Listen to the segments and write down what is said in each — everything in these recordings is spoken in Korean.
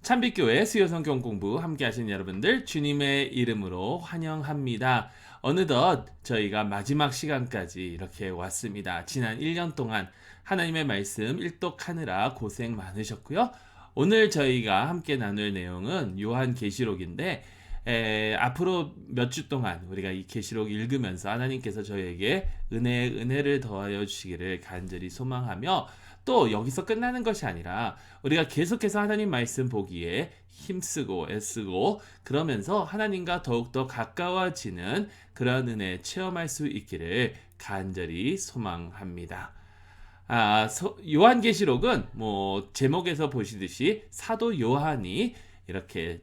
참빛교회 수요성경 공부 함께 하신 여러분들 주님의 이름으로 환영합니다. 어느덧 저희가 마지막 시간까지 이렇게 왔습니다. 지난 1년 동안 하나님의 말씀 일독하느라 고생 많으셨고요. 오늘 저희가 함께 나눌 내용은 요한계시록인데 앞으로 몇 주 동안 우리가 이 계시록 읽으면서 하나님께서 저희에게 은혜를 더하여 주시기를 간절히 소망하며, 또 여기서 끝나는 것이 아니라 우리가 계속해서 하나님 말씀 보기에 힘쓰고 애쓰고 그러면서 하나님과 더욱더 가까워지는 그런 은혜 체험할 수 있기를 간절히 소망합니다. 요한계시록은 제목에서 보시듯이 사도 요한이 이렇게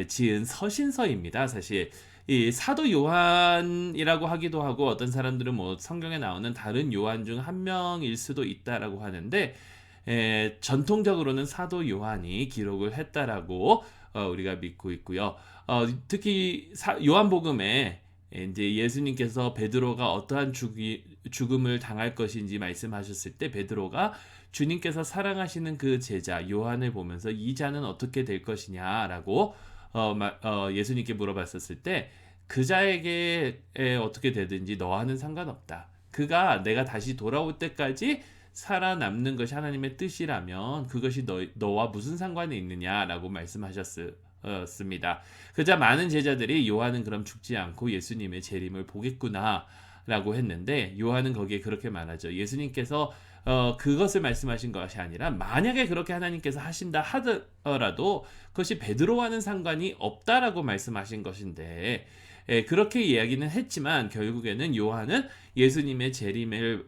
지은 서신서입니다. 사실 이 사도 요한이라고 하기도 하고, 어떤 사람들은 성경에 나오는 다른 요한 중 한 명일 수도 있다라고 하는데, 전통적으로는 사도 요한이 기록을 했다라고 우리가 믿고 있고요. 특히 요한복음에 이제 예수님께서 베드로가 어떠한 죽음을 당할 것인지 말씀하셨을 때, 베드로가 주님께서 사랑하시는 그 제자 요한을 보면서 이 자는 어떻게 될 것이냐라고 예수님께 물어봤었을 때, 그 자에게 어떻게 되든지 너와는 상관없다. 그가 내가 다시 돌아올 때까지 살아남는 것이 하나님의 뜻이라면 그것이 너와 무슨 상관이 있느냐라고 말씀하셨습니다. 그자 많은 제자들이 요한은 그럼 죽지 않고 예수님의 재림을 보겠구나 라고 했는데, 요한은 거기에 그렇게 말하죠. 예수님께서 그것을 말씀하신 것이 아니라, 만약에 그렇게 하나님께서 하신다 하더라도 그것이 베드로와는 상관이 없다라고 말씀하신 것인데, 그렇게 이야기는 했지만 결국에는 요한은 예수님의 재림의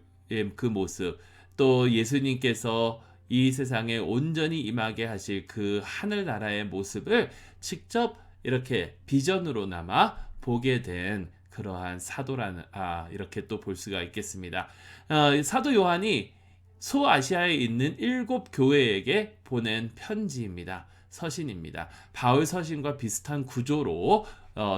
그 모습, 또 예수님께서 이 세상에 온전히 임하게 하실 그 하늘나라의 모습을 직접 이렇게 비전으로나마 보게 된 그러한 사도라는 이렇게 또 볼 수가 있겠습니다. 사도 요한이 소아시아에 있는 7 교회에게 보낸 편지입니다. 서신입니다. 바울 서신과 비슷한 구조로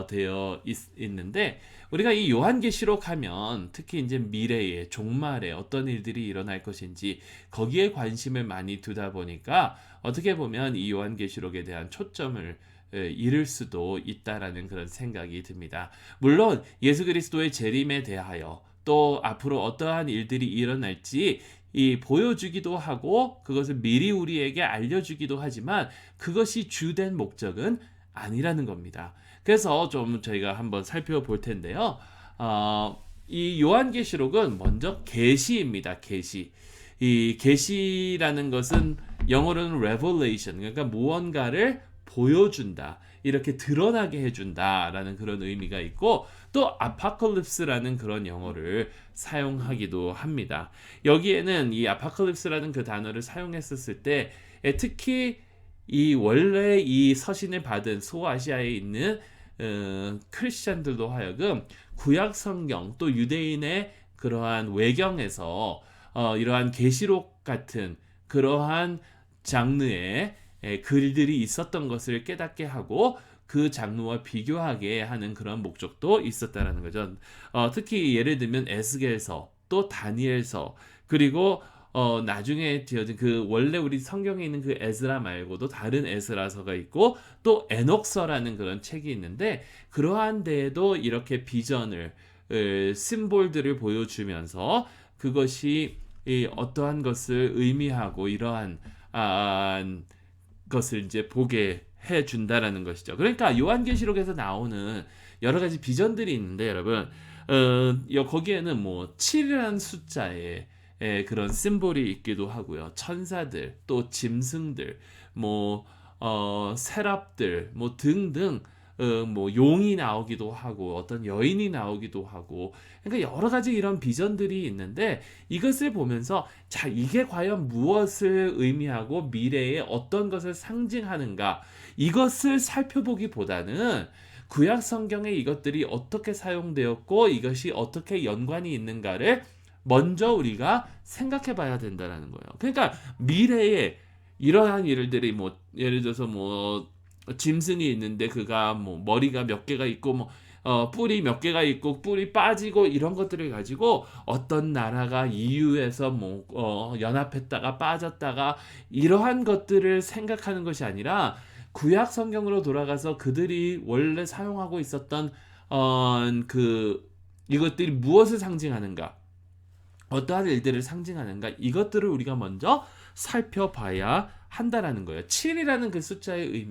되어 있는데, 우리가 이 요한계시록 하면 특히 이제 미래에 종말에 어떤 일들이 일어날 것인지 거기에 관심을 많이 두다 보니까 어떻게 보면 이 요한계시록에 대한 초점을 잃을 수도 있다라는 그런 생각이 듭니다. 물론 예수 그리스도의 재림에 대하여 또 앞으로 어떠한 일들이 일어날지 보여주기도 하고 그것을 미리 우리에게 알려주기도 하지만, 그것이 주된 목적은 아니라는 겁니다. 그래서 좀 저희가 한번 살펴볼 텐데요. 이 요한계시록은 먼저 계시입니다. 계시. 이 계시라는 것은 영어로는 revelation, 그러니까 무언가를 보여준다, 이렇게 드러나게 해준다라는 그런 의미가 있고, 또 아파칼립스라는 그런 영어를 사용하기도 합니다. 여기에는 이 아파칼립스라는 그 단어를 사용했었을 때 특히 원래 이 서신을 받은 소아시아에 있는 크리스찬들도 하여금 구약 성경 또 유대인의 그러한 외경에서 이러한 계시록 같은 그러한 장르의 글들이 있었던 것을 깨닫게 하고 그 장르와 비교하게 하는 그런 목적도 있었다라는 거죠. 특히 예를 들면 에스겔서, 또 다니엘서, 그리고 나중에 지어진 그 원래 우리 성경에 있는 그 에스라 말고도 다른 에스라서가 있고, 또 에녹서라는 그런 책이 있는데, 그러한 데에도 이렇게 비전을 심볼들을 보여주면서 그것이 어떠한 것을 의미하고 이러한 것을 이제 보게 해준다라는 것이죠. 그러니까 요한계시록에서 나오는 여러 가지 비전들이 있는데, 여러분 거기에는 7이라는 숫자에 그런 심볼이 있기도 하고요. 천사들, 또 짐승들, 세랍들, 등등, 용이 나오기도 하고 어떤 여인이 나오기도 하고, 그러니까 여러 가지 이런 비전들이 있는데, 이것을 보면서 자, 이게 과연 무엇을 의미하고 미래에 어떤 것을 상징하는가, 이것을 살펴보기보다는 구약 성경에 이것들이 어떻게 사용되었고 이것이 어떻게 연관이 있는가를 먼저 우리가 생각해 봐야 된다는 거예요. 그러니까 미래에 이러한 일들이 예를 들어서 짐승이 있는데 그가 머리가 몇 개가 있고 뿔이 몇 개가 있고 뿔이 빠지고 이런 것들을 가지고 어떤 나라가 EU에서 연합했다가 빠졌다가 이러한 것들을 생각하는 것이 아니라, 구약 성경으로 돌아가서 그들이 원래 사용하고 있었던 이것들이 무엇을 상징하는가, 어떠한 일들을 상징하는가, 이것들을 우리가 먼저 살펴봐야 한다라는 거예요. 7이라는 그 숫자의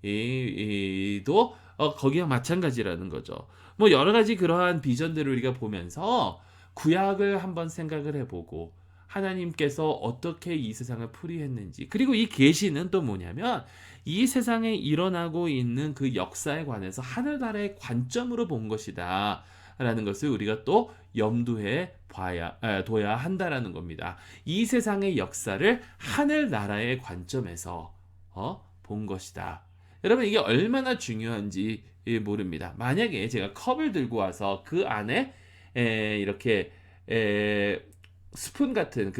의미도 거기와 마찬가지라는 거죠. 뭐 여러 가지 그러한 비전들을 우리가 보면서 구약을 한번 생각을 해보고 하나님께서 어떻게 이 세상을 풀이했는지, 그리고 이 계시는 또 뭐냐면 이 세상에 일어나고 있는 그 역사에 관해서 하늘나라의 관점으로 본 것이다 라는 것을 우리가 또 염두에 둬야 한다라는 겁니다. 이 세상의 역사를 하늘나라의 관점에서 본 것이다. 여러분, 이게 얼마나 중요한지 모릅니다. 만약에 제가 컵을 들고 와서 그 안에 이렇게 스푼 같은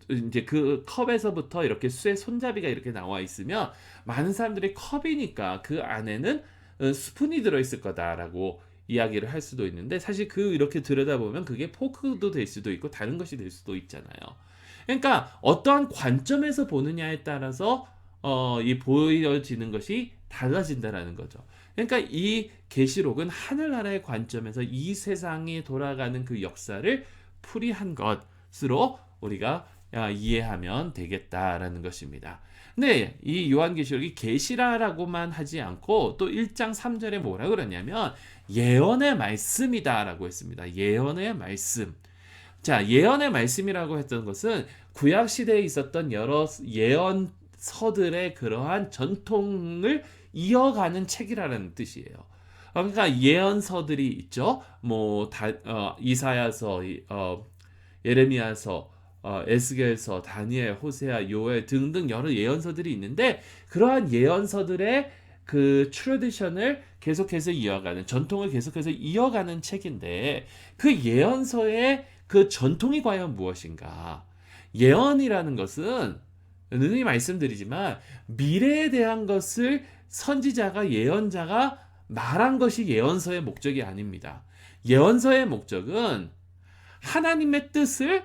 이제 그 컵에서부터 이렇게 쇠 손잡이가 이렇게 나와 있으면 많은 사람들이 컵이니까 그 안에는 스푼이 들어있을 거다라고 이야기를 할 수도 있는데, 사실 이렇게 들여다보면 그게 포크도 될 수도 있고 다른 것이 될 수도 있잖아요. 그러니까 어떠한 관점에서 보느냐에 따라서 이 보여지는 것이 달라진다라는 거죠. 그러니까 이 계시록은 하늘나라의 관점에서 이 세상이 돌아가는 그 역사를 풀이한 것으로 우리가 이해하면 되겠다라는 것입니다. 근데 이 요한계시록이 계시라라고만 하지 않고 또 1장 3절에 뭐라 그러냐면 예언의 말씀이다라고 했습니다. 예언의 말씀. 자, 예언의 말씀이라고 했던 것은 구약 시대에 있었던 여러 예언서들의 그러한 전통을 이어가는 책이라는 뜻이에요. 그러니까 예언서들이 있죠. 뭐 이사야서, 예레미야서, 에스겔서, 다니엘, 호세아, 요엘 등등 여러 예언서들이 있는데, 그러한 예언서들의 그 트래디션을 계속해서 이어가는, 전통을 계속해서 이어가는 책인데, 그 예언서의 그 전통이 과연 무엇인가? 예언이라는 것은 능히 말씀드리지만 미래에 대한 것을 선지자가, 예언자가 말한 것이 예언서의 목적이 아닙니다. 예언서의 목적은 하나님의 뜻을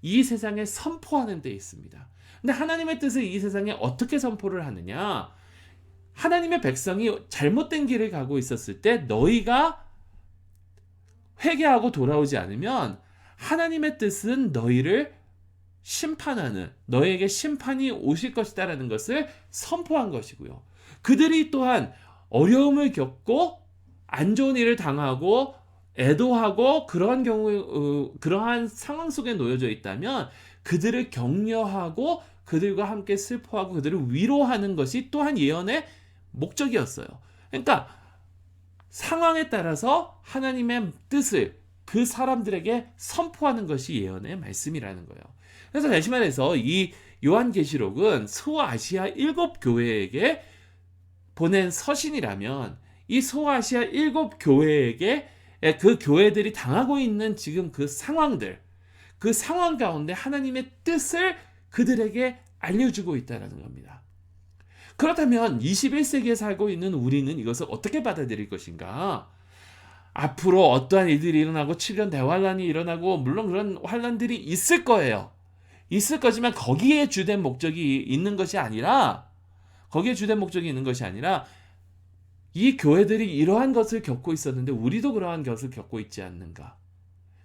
이 세상에 선포하는 데 있습니다. 근데 하나님의 뜻을 이 세상에 어떻게 선포를 하느냐? 하나님의 백성이 잘못된 길을 가고 있었을 때 너희가 회개하고 돌아오지 않으면 하나님의 뜻은 너희를 심판하는, 너에게 심판이 오실 것이다라는 것을 선포한 것이고요. 그들이 또한 어려움을 겪고 안 좋은 일을 당하고 애도하고 그러한 상황 속에 놓여져 있다면 그들을 격려하고 그들과 함께 슬퍼하고 그들을 위로하는 것이 또한 예언의 목적이었어요. 그러니까 상황에 따라서 하나님의 뜻을 그 사람들에게 선포하는 것이 예언의 말씀이라는 거예요. 그래서 다시 말해서 이 요한계시록은 소아시아 7교회에게 보낸 서신이라면, 이 소아시아 7교회에게 그 교회들이 당하고 있는 지금 그 상황들, 그 상황 가운데 하나님의 뜻을 그들에게 알려주고 있다는 겁니다. 그렇다면 21세기에 살고 있는 우리는 이것을 어떻게 받아들일 것인가? 앞으로 어떠한 일들이 일어나고 7년 대환란이 일어나고, 물론 그런 환란들이 있을 거예요. 있을 거지만 거기에 주된 목적이 있는 것이 아니라, 이 교회들이 이러한 것을 겪고 있었는데 우리도 그러한 것을 겪고 있지 않는가?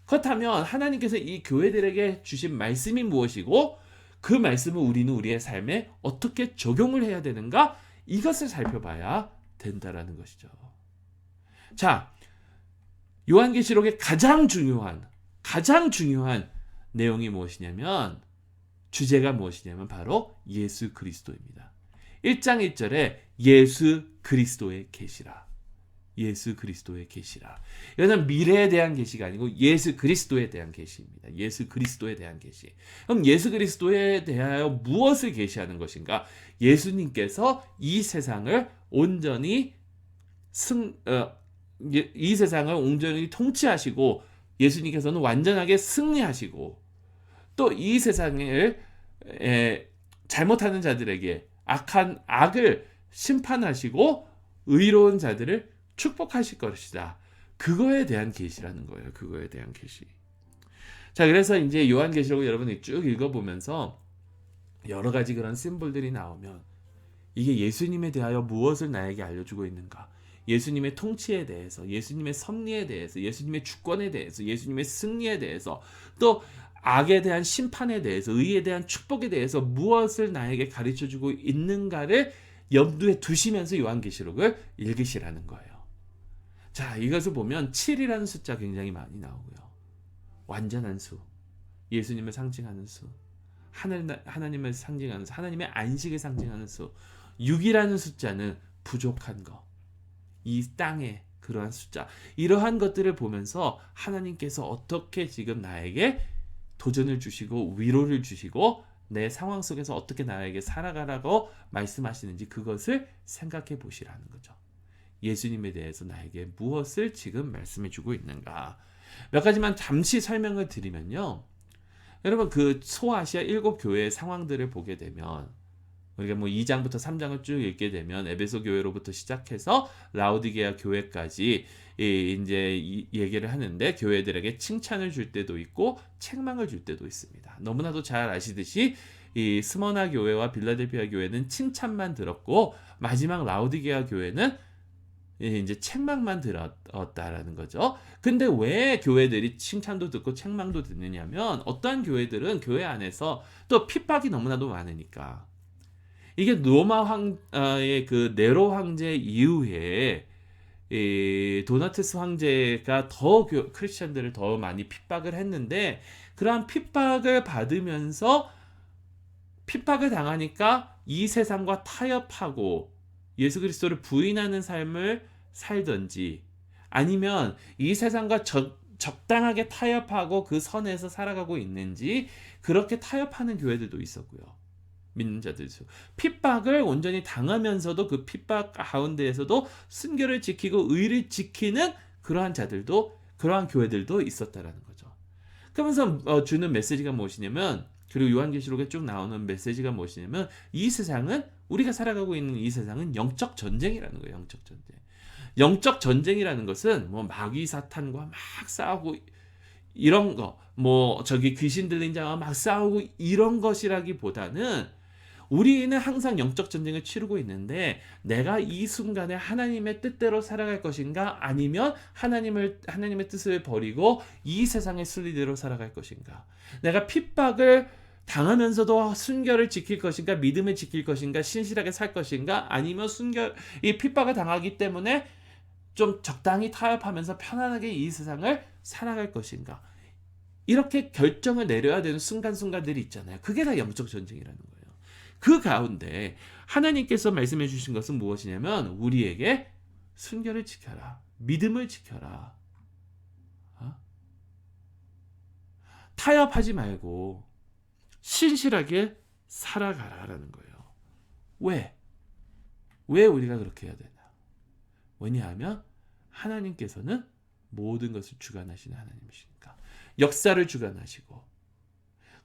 그렇다면 하나님께서 이 교회들에게 주신 말씀이 무엇이고, 그 말씀을 우리는 우리의 삶에 어떻게 적용을 해야 되는가? 이것을 살펴봐야 된다라는 것이죠. 자, 요한계시록의 가장 중요한 내용이 무엇이냐면, 주제가 무엇이냐면 바로 예수 그리스도입니다. 1장 1절에 예수 그리스도의 계시라. 예수 그리스도의 계시라. 이것은 미래에 대한 계시가 아니고 예수 그리스도에 대한 계시입니다. 예수 그리스도에 대한 계시. 그럼 예수 그리스도에 대하여 무엇을 계시하는 것인가? 예수님께서 이 세상을 온전히 통치하시고, 예수님께서는 완전하게 승리하시고, 또 이 세상을 잘못하는 자들에게 악을 심판하시고 의로운 자들을 축복하실 것이다. 그거에 대한 계시라는 거예요. 그거에 대한 계시. 자, 그래서 이제 요한계시록을 여러분이 쭉 읽어보면서 여러 가지 그런 심볼들이 나오면 이게 예수님에 대하여 무엇을 나에게 알려주고 있는가? 예수님의 통치에 대해서, 예수님의 섭리에 대해서, 예수님의 주권에 대해서, 예수님의 승리에 대해서, 또 악에 대한 심판에 대해서, 의에 대한 축복에 대해서 무엇을 나에게 가르쳐주고 있는가를 염두에 두시면서 요한계시록을 읽으시라는 거예요. 자, 이것을 보면 7이라는 숫자 굉장히 많이 나오고요. 완전한 수, 예수님을 상징하는 수, 하나님을 상징하는 수, 하나님의 안식을 상징하는 수, 6이라는 숫자는 부족한 것, 이 땅의 그러한 숫자, 이러한 것들을 보면서 하나님께서 어떻게 지금 나에게 도전을 주시고 위로를 주시고 내 상황 속에서 어떻게 나에게 살아가라고 말씀하시는지 그것을 생각해 보시라는 거죠. 예수님에 대해서 나에게 무엇을 지금 말씀해 주고 있는가. 몇 가지만 잠시 설명을 드리면요. 여러분, 그 소아시아 7교회의 상황들을 보게 되면 우리가 뭐 2장부터 3장을 쭉 읽게 되면 에베소 교회로부터 시작해서 라오디게아 교회까지 이제 얘기를 하는데, 교회들에게 칭찬을 줄 때도 있고 책망을 줄 때도 있습니다. 너무나도 잘 아시듯이 이 스머나 교회와 빌라델피아 교회는 칭찬만 들었고, 마지막 라오디게아 교회는 이제 책망만 들었다라는 거죠. 근데 왜 교회들이 칭찬도 듣고 책망도 듣느냐면, 어떠한 교회들은 교회 안에서 또 핍박이 너무나도 많으니까. 이게 로마 황의 그 네로 황제 이후에 이 도나투스 황제가 더 크리스천들을 더 많이 핍박을 했는데, 그러한 핍박을 받으면서 핍박을 당하니까 이 세상과 타협하고 예수 그리스도를 부인하는 삶을 살든지, 아니면 이 세상과 적당하게 타협하고 그 선에서 살아가고 있는지, 그렇게 타협하는 교회들도 있었고요. 믿는 자들 중 핍박을 온전히 당하면서도 그 핍박 가운데에서도 순결을 지키고 의를 지키는 그러한 자들도, 그러한 교회들도 있었다라는 거죠. 그러면서 주는 메시지가 무엇이냐면, 그리고 요한계시록에 쭉 나오는 메시지가 무엇이냐면, 이 세상은, 우리가 살아가고 있는 이 세상은 영적 전쟁이라는 거예요. 영적 전쟁. 영적 전쟁이라는 것은 뭐 마귀 사탄과 막 싸우고 이런 거, 뭐 저기 귀신 들린 자와 막 싸우고 이런 것이라기보다는, 우리는 항상 영적 전쟁을 치르고 있는데, 내가 이 순간에 하나님의 뜻대로 살아갈 것인가, 아니면 하나님의 뜻을 버리고 이 세상의 순리대로 살아갈 것인가, 내가 핍박을 당하면서도 순결을 지킬 것인가, 믿음을 지킬 것인가, 신실하게 살 것인가, 아니면 이 핍박을 당하기 때문에 좀 적당히 타협하면서 편안하게 이 세상을 살아갈 것인가, 이렇게 결정을 내려야 되는 순간순간들이 있잖아요. 그게 다 영적 전쟁이라는 거예요. 그 가운데 하나님께서 말씀해 주신 것은 무엇이냐면, 우리에게 순결을 지켜라, 믿음을 지켜라, 타협하지 말고 신실하게 살아가라라는 거예요. 왜 우리가 그렇게 해야 되냐? 왜냐하면 하나님께서는 모든 것을 주관하시는 하나님이시니까. 역사를 주관하시고.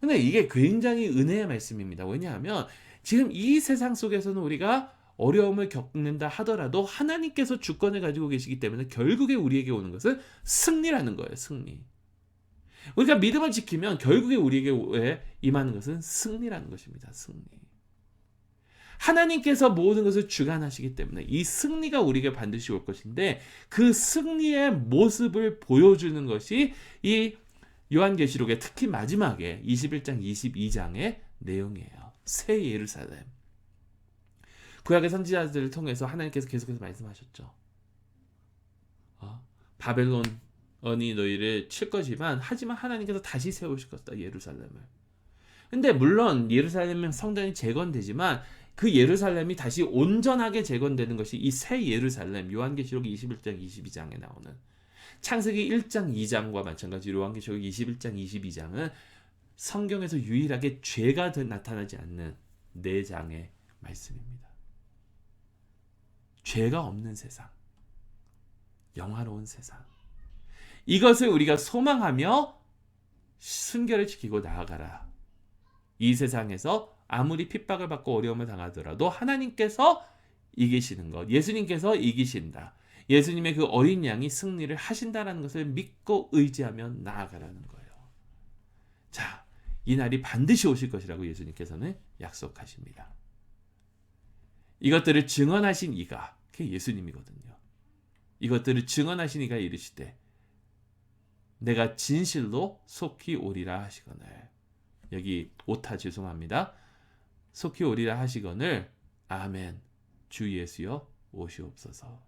근데 이게 굉장히 은혜의 말씀입니다. 왜냐하면 지금 이 세상 속에서는 우리가 어려움을 겪는다 하더라도 하나님께서 주권을 가지고 계시기 때문에 결국에 우리에게 오는 것은 승리라는 거예요. 승리. 우리가 믿음을 지키면 결국에 우리에게 임하는 것은 승리라는 것입니다. 승리. 하나님께서 모든 것을 주관하시기 때문에 이 승리가 우리에게 반드시 올 것인데, 그 승리의 모습을 보여주는 것이 이 요한계시록의 특히 마지막에 21장 22장의 내용이에요. 새 예루살렘. 구약의 선지자들을 통해서 하나님께서 계속해서 말씀하셨죠. 바벨론이 너희를 칠 거지만, 하지만 하나님께서 다시 세우실 것이다, 예루살렘을. 근데 물론 예루살렘 성전이 재건되지만 그 예루살렘이 다시 온전하게 재건되는 것이 이 새 예루살렘, 요한계시록 21장 22장에 나오는, 창세기 1장 2장과 마찬가지로 요한계시록 21장 22장은 성경에서 유일하게 죄가 나타나지 않는 4장의 말씀입니다. 죄가 없는 세상, 영화로운 세상, 이것을 우리가 소망하며 순결을 지키고 나아가라. 이 세상에서 아무리 핍박을 받고 어려움을 당하더라도 하나님께서 이기시는 것, 예수님께서 이기신다, 예수님의 그 어린 양이 승리를 하신다라는 것을 믿고 의지하며 나아가라는 거예요. 자, 이 날이 반드시 오실 것이라고 예수님께서는 약속하십니다. 이것들을 증언하신 이가, 그게 예수님이거든요. 이것들을 증언하신 이가 이르시되 내가 진실로 속히 오리라 하시거늘. 여기 오타 죄송합니다. 속히 오리라 하시거늘. 아멘. 주 예수여 오시옵소서.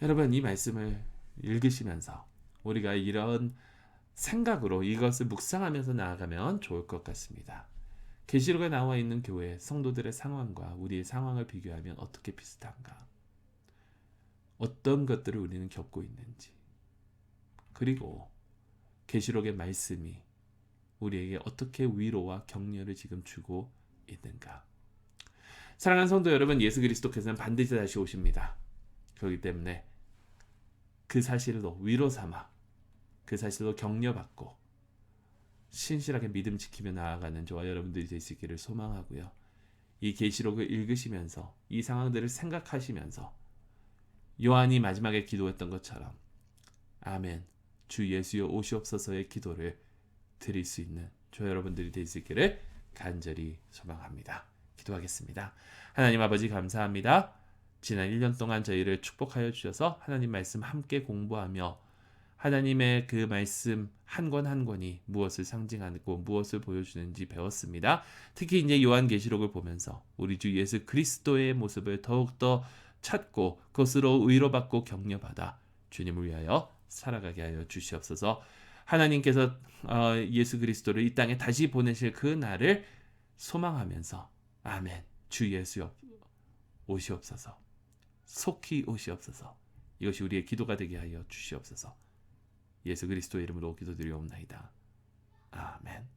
여러분, 이 말씀을 읽으시면서 우리가 이런 생각으로 이것을 묵상하면서 나아가면 좋을 것 같습니다. 계시록에 나와 있는 교회 성도들의 상황과 우리의 상황을 비교하면 어떻게 비슷한가? 어떤 것들을 우리는 겪고 있는지, 그리고 계시록의 말씀이 우리에게 어떻게 위로와 격려를 지금 주고 있는가? 사랑하는 성도 여러분, 예수 그리스도께서는 반드시 다시 오십니다. 그렇기 때문에 그 사실로 위로 삼아, 그 사실로 격려받고 신실하게 믿음 지키며 나아가는 저와 여러분들이 될 수 있기를 소망하고요. 이 계시록을 읽으시면서 이 상황들을 생각하시면서 요한이 마지막에 기도했던 것처럼 아멘, 주 예수여 오시옵소서의 기도를 드릴 수 있는 저 여러분들이 될 수 있기를 간절히 소망합니다. 기도하겠습니다. 하나님 아버지 감사합니다. 지난 1년 동안 저희를 축복하여 주셔서 하나님 말씀 함께 공부하며 하나님의 그 말씀 한 권 한 권이 무엇을 상징하고 무엇을 보여주는지 배웠습니다. 특히 이제 요한계시록을 보면서 우리 주 예수 그리스도의 모습을 더욱더 찾고 그것으로 위로받고 격려받아 주님을 위하여 살아가게 하여 주시옵소서. 하나님께서 예수 그리스도를 이 땅에 다시 보내실 그 날을 소망하면서 아멘, 주 예수 오시옵소서, 속히 오시옵소서, 이것이 우리의 기도가 되게 하여 주시옵소서. 예수 그리스도의 이름으로 기도드리옵나이다. 아멘.